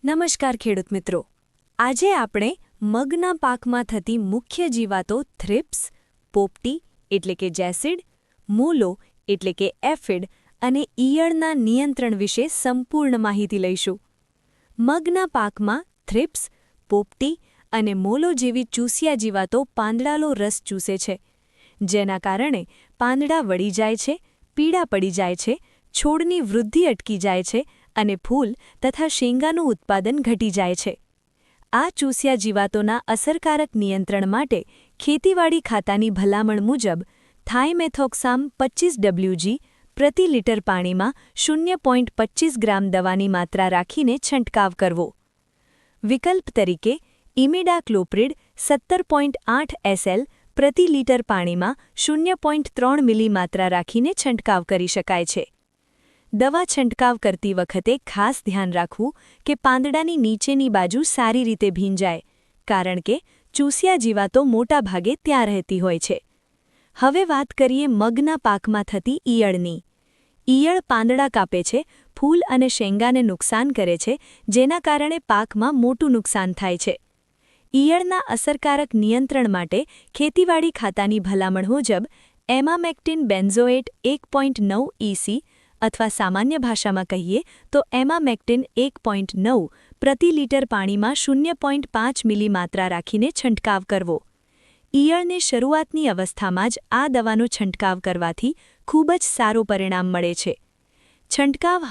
નમસ્કાર ખેડૂત મિત્રો, આજે આપણે મગના પાકમાં થતી મુખ્ય જીવાતો થ્રિપ્સ, પોપટી એટલે કે જેસિડ, મૂલો એટલે કે એફિડ અને ઈયળના નિયંત્રણ વિશે સંપૂર્ણ માહિતી લઈશું. મગના પાકમાં થ્રિપ્સ, પોપટી અને મૂલો જેવી ચૂસિયા જીવાતો પાંદડાનો રસ ચૂસે છે, જેના કારણે પાંદડા વળી જાય છે, પીળા પડી જાય છે, છોડની વૃદ્ધિ અટકી જાય છે અને ફૂલ તથા શેંગાનું ઉત્પાદન ઘટી જાય છે. આ ચૂસ્યા જીવાતોના અસરકારક નિયંત્રણ માટે ખેતીવાડી ખાતાની ભલામણ મુજબ થાઇમેથોક્સામ 25 WG પ્રતિ લિટર પાણીમાં 0.25 ગ્રામ દવાની માત્રા રાખીને છંટકાવ કરવો. વિકલ્પ તરીકે ઇમિડાક્લોપ્રિડ 17.8 SL પ્રતિ લિટર પાણીમાં 0.3 મિલી માત્રા રાખીને છંટકાવ કરી શકાય છે. દવા છંટકાવ કરતી વખતે ખાસ ધ્યાન રાખવું કે પાંદડાની નીચેની બાજુ સારી રીતે ભીંજાય, કારણ કે ચૂસિયા જીવાતો મોટાભાગે ત્યાં રહેતી હોય છે. હવે વાત કરીએ મગના પાકમાં થતી ઈયળની. ઈયળ પાંદડા કાપે છે, ફૂલ અને શેંગાને નુકસાન કરે છે, જેના કારણે પાકમાં મોટું નુકસાન થાય છે. ઈયળના અસરકારક નિયંત્રણ માટે ખેતીવાડી ખાતાની ભલામણ મુજબ એમામેક્ટિન બેન્ઝોએટ 1.9 EC અથવા સામાન્ય ભાષામાં કહીએ તો એમામેક્ટિન 1.9 પ્રતિ લિટર પાણીમાં 0.5 મિલી માત્રા રાખીને છંટકાવ કરવો. ઈયળને શરૂઆતની અવસ્થામાં જ આ દવાનો છંટકાવ કરવાથી ખૂબ જ સારું પરિણામ મળે છે. છંટકાવ